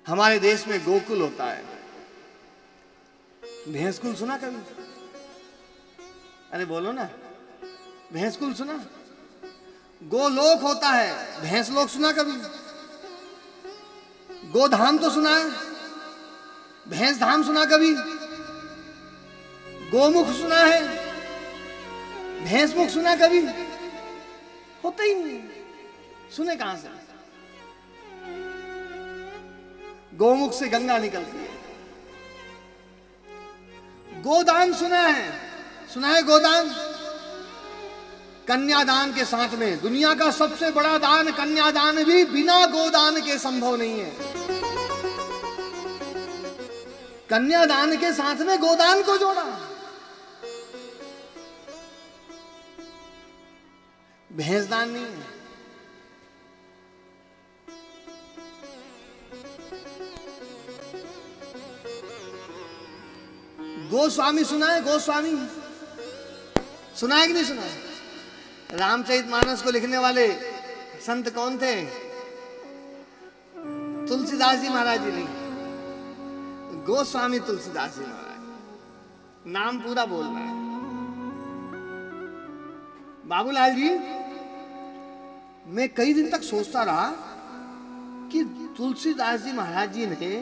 हमारे देश में गोकुल होता है। भैंसकुल सुना कभी? अरे बोलो ना, भैंसकुल सुना? गोलोक होता है, भैंस लोक सुना कभी? गोधाम तो सुना है, भैंस धाम सुना कभी? गोमुख सुना है, भैंस मुख सुना कभी? होता ही नहीं, सुने कहां से? गोमुख से गंगा निकलती है। गोदान सुना है? सुना है गोदान? कन्यादान के साथ में दुनिया का सबसे बड़ा दान कन्यादान भी बिना गोदान के संभव नहीं है। कन्यादान के साथ में गोदान को जोड़ा। भैंसदान नहीं है। गोस्वामी सुना है? गोस्वामी सुना है कि नहीं सुना है? रामचरितमानस को लिखने वाले संत कौन थे? तुलसीदास जी महाराज जी नहीं, गोस्वामी तुलसीदास जी महाराज। नाम पूरा बोलना है। बाबूलाल जी, मैं कई दिन तक सोचता रहा कि तुलसीदास जी महाराज जी ने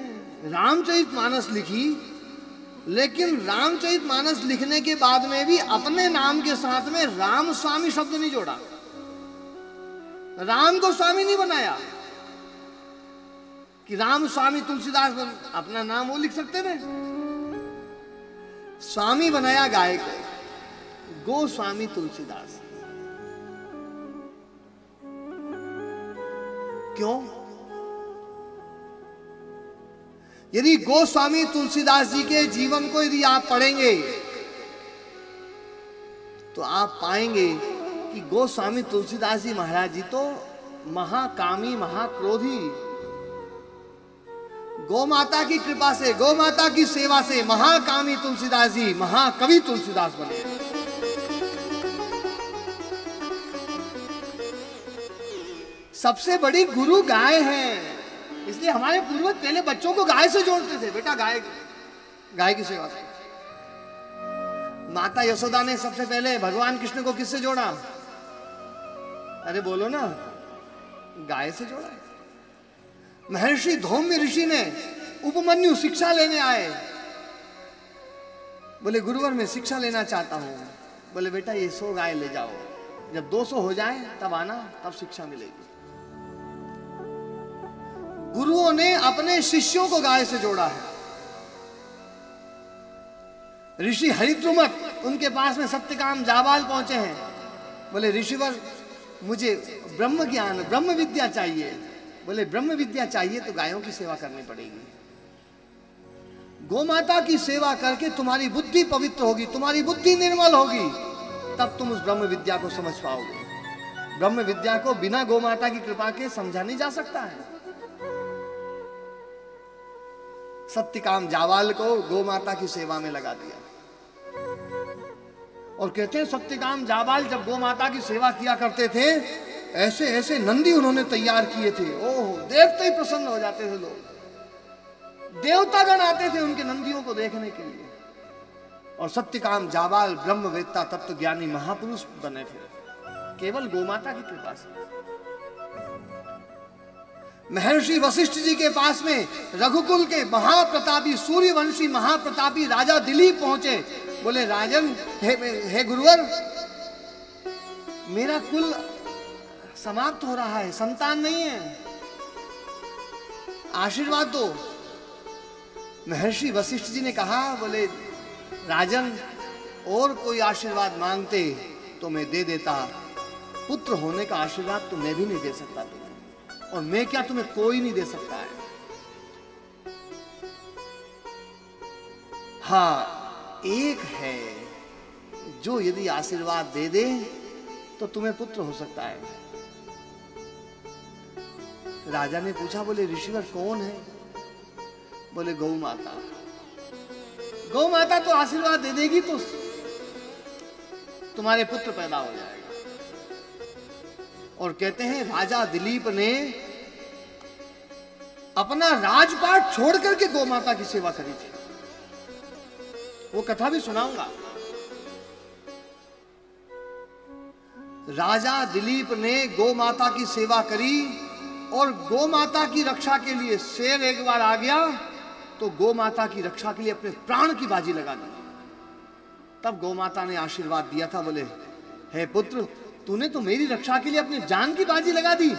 रामचरितमानस लिखी, लेकिन रामचरितमानस लिखने के बाद में भी अपने नाम के साथ में राम स्वामी शब्द नहीं जोड़ा, राम को स्वामी नहीं बनाया कि राम स्वामी तुलसीदास। अपना नाम वो लिख सकते थे, स्वामी बनाया गाय को, गोस्वामी तुलसीदास। क्यों? यदि गोस्वामी तुलसीदास जी के जीवन को यदि आप पढ़ेंगे तो आप पाएंगे कि गोस्वामी तुलसीदास जी महाराज जी तो महाकामी महाक्रोधी, गौ माता की कृपा से, गौ माता की सेवा से महाकामी तुलसीदास जी महाकवि तुलसीदास बने। सबसे बड़ी गुरु गाय है, इसलिए हमारे पूर्वज पहले बच्चों को गाय से जोड़ते थे। बेटा गाय, गाय की सेवा से। माता यशोदा ने सबसे पहले भगवान कृष्ण को किससे जोड़ा? अरे बोलो ना, गाय से जोड़ा। महर्षि धौम्य ऋषि ने उपमन्यु शिक्षा लेने आए, बोले गुरुवर मैं शिक्षा लेना चाहता हूं। बोले बेटा ये 100 गाय ले जाओ, जब 200 हो जाए तब आना, तब शिक्षा मिलेगी। गुरुओं ने अपने शिष्यों को गाय से जोड़ा है। ऋषि हरिद्रुमत उनके पास में सत्यकाम जाबाल पहुंचे हैं, बोले ऋषिवर मुझे ब्रह्म ज्ञान ब्रह्म विद्या चाहिए। बोले ब्रह्म विद्या चाहिए तो गायों की सेवा करनी पड़ेगी। गोमाता की सेवा करके तुम्हारी बुद्धि पवित्र होगी, तुम्हारी बुद्धि निर्मल होगी, तब तुम उस ब्रह्म विद्या को समझ पाओगे। ब्रह्म विद्या को बिना गोमाता की कृपा के समझा नहीं जा सकता है। सत्यकाम जावाल को गोमाता की सेवा में लगा दिया और कहते हैं सत्यकाम जावाल जब गोमाता की सेवा किया करते थे, ऐसे ऐसे नंदी उन्होंने तैयार किए थे, ओह देखते ही प्रसन्न हो जाते थे लोग। देवतागण आते थे उनके नंदियों को देखने के लिए। और सत्यकाम जावाल ब्रह्मवेत्ता तत्व ज्ञानी महापुरुष बने थे केवल गोमाता की कृपा से। महर्षि वशिष्ठ जी के पास में रघुकुल के महाप्रतापी सूर्यवंशी महाप्रतापी राजा दिलीप पहुंचे। बोले राजन, हे गुरुवर, मेरा कुल समाप्त हो रहा है, संतान नहीं है, आशीर्वाद दो। महर्षि वशिष्ठ जी ने कहा, बोले राजन और कोई आशीर्वाद मांगते तो मैं दे देता, पुत्र होने का आशीर्वाद तो मैं भी नहीं दे सकता तुम्हें, और मैं क्या तुम्हें कोई नहीं दे सकता है। हाँ एक है जो यदि आशीर्वाद दे दे तो तुम्हें पुत्र हो सकता है। राजा ने पूछा, बोले ऋषिवर कौन है? बोले गौ माता। गौ माता तो आशीर्वाद दे देगी तो तुम्हारे पुत्र पैदा हो जाएगा। और कहते हैं राजा दिलीप ने अपना राजपाट छोड़ करके गौ माता की सेवा करी थी। वो कथा भी सुनाऊंगा। राजा दिलीप ने गौ माता की सेवा करी और गौ माता की रक्षा के लिए शेर एक बार आ गया तो गौ माता की रक्षा के लिए अपने प्राण की बाजी लगा दी। तब गौ माता ने आशीर्वाद दिया था, बोले हे पुत्र, तूने तो मेरी रक्षा के लिए अपनी जान की बाजी लगा दी,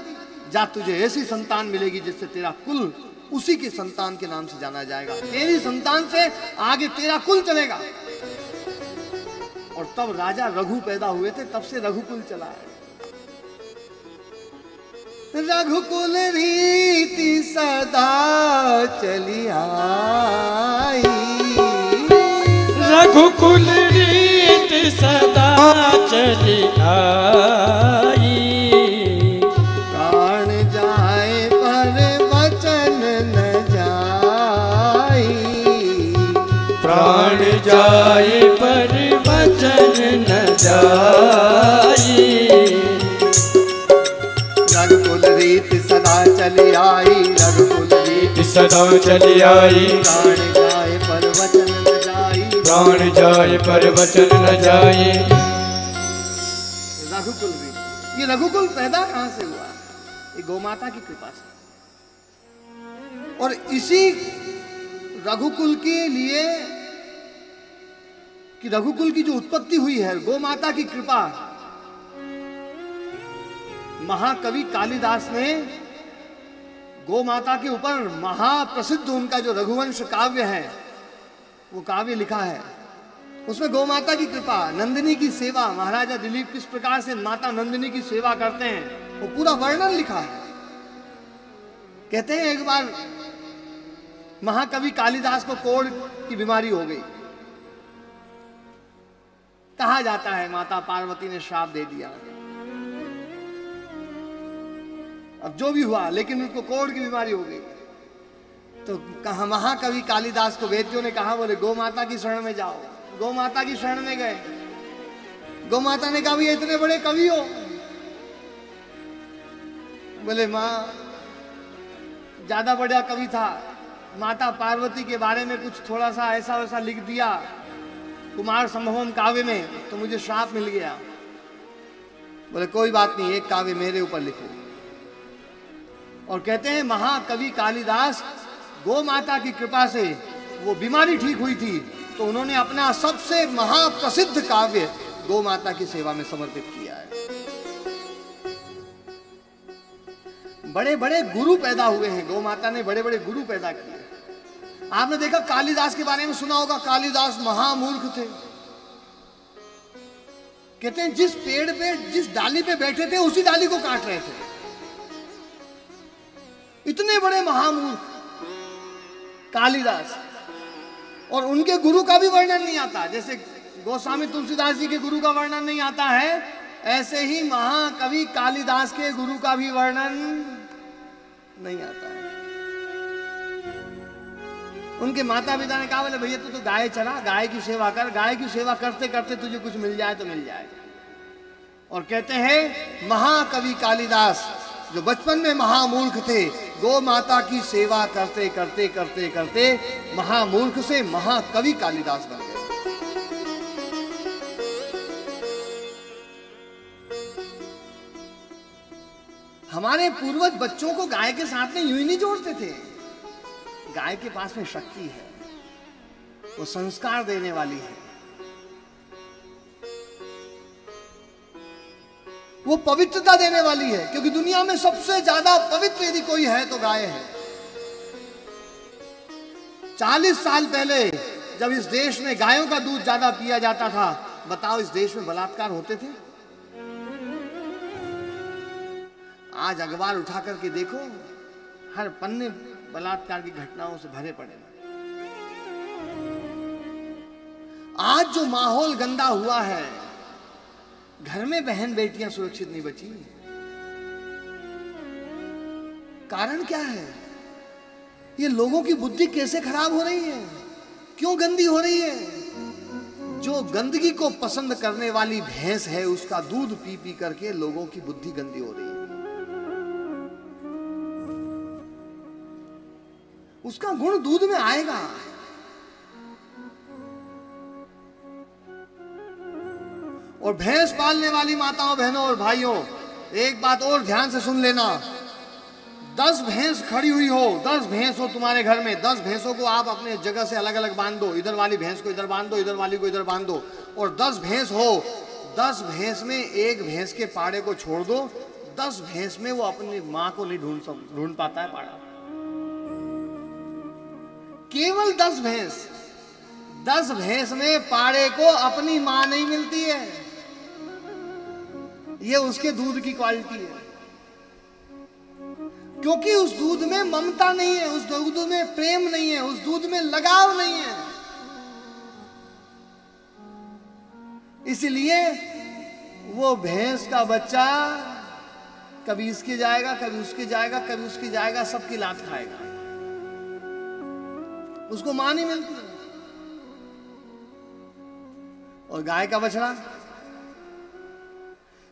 जा तुझे ऐसी संतान मिलेगी जिससे तेरा कुल उसी के संतान के नाम से जाना जाएगा, तेरी संतान से आगे तेरा कुल चलेगा। और तब राजा रघु पैदा हुए थे, तब से रघुकुल चला है। रघुकुल रीति सदा चली आई, रघुकुल रीति सदा चली आई, प्राण जाए पर वचन न जाई, प्राण जाए पर वचन न जाई, रघुकुल रीति सदा चली आई, रघुकुल रीति सदा चली आई, प्राण जाए पर वचन न जाई, प्राण जाए पर वचन न जाए। रघुकुल रीति, ये रघुकुल पैदा कहां से हुआ? ये गौमाता की कृपा से। और इसी रघुकुल के लिए कि रघुकुल की जो उत्पत्ति हुई है गौमाता की कृपा, महाकवि कालिदास ने गौमाता के ऊपर महाप्रसिद्ध उनका जो रघुवंश काव्य है वो काव्य लिखा है। उसमें गौमाता की कृपा, नंदिनी की सेवा, महाराजा दिलीप किस प्रकार से माता नंदिनी की सेवा करते हैं वो पूरा वर्णन लिखा है। कहते हैं एक बार महाकवि कालिदास को कोढ़ की बीमारी हो गई। कहा जाता है माता पार्वती ने श्राप दे दिया। अब जो भी हुआ, लेकिन उसको कोढ़ की बीमारी हो गई। तो कहा महाकवि कालिदास को वेद्यों ने कहा, बोले गौ माता की शरण में जाओ। गौ माता की शरण में गए। गौ माता ने कहा, भैया इतने बड़े कवि हो। बोले माँ ज्यादा बड़ा कवि था, माता पार्वती के बारे में कुछ थोड़ा सा ऐसा वैसा लिख दिया कुमार संभवम काव्य में, तो मुझे श्राप मिल गया। बोले कोई बात नहीं, एक काव्य मेरे ऊपर लिखो। और कहते हैं महाकवि कालिदास गौ माता की कृपा से वो बीमारी ठीक हुई थी, तो उन्होंने अपना सबसे महाप्रसिद्ध काव्य गौ माता की सेवा में समर्पित किया है। बड़े बड़े गुरु पैदा हुए हैं, गौ माता ने बड़े बड़े गुरु पैदा किए। आपने देखा कालिदास के बारे में सुना होगा, कालिदास महामूर्ख थे। कहते हैं जिस पेड़ पे जिस डाली पे बैठे थे उसी डाली को काट रहे थे। इतने बड़े महामूर्ख कालिदास। और उनके गुरु का भी वर्णन नहीं आता, जैसे गोस्वामी तुलसीदास जी के गुरु का वर्णन नहीं आता है, ऐसे ही महाकवि कालिदास के गुरु का भी वर्णन नहीं आता है। उनके माता पिता ने कहा, बोले भैया तू तो गाय चला, गाय की सेवा कर, गाय की सेवा करते करते तुझे कुछ मिल जाए तो मिल जाए। और कहते हैं महाकवि कालिदास जो बचपन में महामूर्ख थे, गौ माता की सेवा करते करते करते करते महामूर्ख से महाकवि कालिदास बन गए। हमारे पूर्वज बच्चों को गाय के साथ में यूं ही नहीं जोड़ते थे। गाय के पास में शक्ति है, वो संस्कार देने वाली है, वो पवित्रता देने वाली है। क्योंकि दुनिया में सबसे ज्यादा पवित्र यदि कोई है तो गाय है। 40 साल पहले जब इस देश में गायों का दूध ज्यादा पिया जाता था, बताओ इस देश में बलात्कार होते थे? आज अखबार उठा करके देखो, हर पन्ने बलात्कार की घटनाओं से भरे पड़े। आज जो माहौल गंदा हुआ है, घर में बहन बेटियां सुरक्षित नहीं बची। कारण क्या है? ये लोगों की बुद्धि कैसे खराब हो रही है, क्यों गंदी हो रही है? जो गंदगी को पसंद करने वाली भैंस है, उसका दूध पी पी करके लोगों की बुद्धि गंदी हो रही है। उसका गुण दूध में आएगा। और भैंस पालने वाली माताओं, बहनों और भाइयों, एक बात और ध्यान से सुन लेना। 10 भैंस खड़ी हुई हो, 10 भैंस हो तुम्हारे घर में, 10 भैंसों को आप अपने जगह से अलग अलग बांध दो। इधर वाली भैंस को इधर बांध दो, इधर वाली को इधर बांध दो। और 10 भैंस हो, 10 भैंस में एक भैंस के पाड़े को छोड़ दो। 10 भैंस में वो अपनी माँ को नहीं ढूंढ पाता है पाड़ा। केवल 10 भैंस, 10 भैंस में पाड़े को अपनी माँ नहीं मिलती है। ये उसके दूध की क्वालिटी है, क्योंकि उस दूध में ममता नहीं है, उस दूध में प्रेम नहीं है, उस दूध में लगाव नहीं है। इसलिए वो भैंस का बच्चा कभी इसके जाएगा, कभी उसके जाएगा, कभी उसके जाएगा, सबकी लात खाएगा। उसको मां नहीं मिलती। और गाय का बछड़ा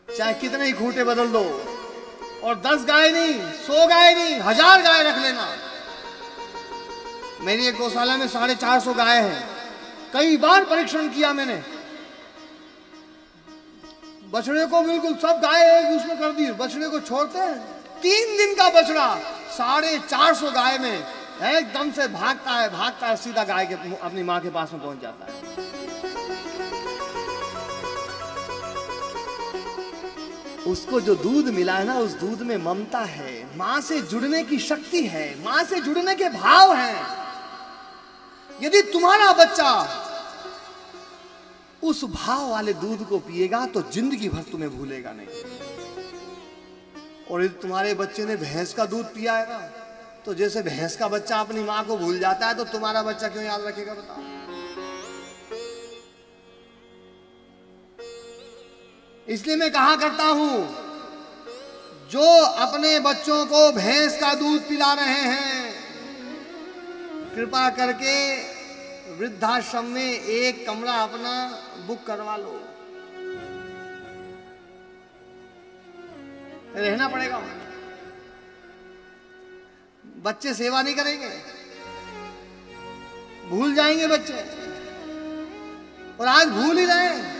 चाहे कितने ही खूंटे बदल दो, और 10 गाय नहीं, 100 गाय नहीं, 1000 गाय रख लेना। मेरी एक गौशाला में 450 गाय हैं। कई बार परीक्षण किया मैंने, बछड़े को बिल्कुल सब गाय एक उसमें कर दी, बछड़े को छोड़ते हैं। 3 दिन का बछड़ा 450 गाय में एकदम से भागता है, सीधा गाय के अपनी मां के पास में पहुंच जाता है। उसको जो दूध मिला है ना, उस दूध में ममता है, मां से जुड़ने की शक्ति है, मां से जुड़ने के भाव हैं। यदि तुम्हारा बच्चा उस भाव वाले दूध को पिएगा तो जिंदगी भर तुम्हें भूलेगा नहीं। और यदि तुम्हारे बच्चे ने भैंस का दूध पिया है ना, तो जैसे भैंस का बच्चा अपनी मां को भूल जाता है, तो तुम्हारा बच्चा क्यों याद रखेगा बताओ। इसलिए मैं कहा करता हूं, जो अपने बच्चों को भैंस का दूध पिला रहे हैं, कृपा करके वृद्धाश्रम में एक कमरा अपना बुक करवा लो। रहना पड़ेगा। बच्चे सेवा नहीं करेंगे, भूल जाएंगे बच्चे, और आज भूल ही रहे हैं।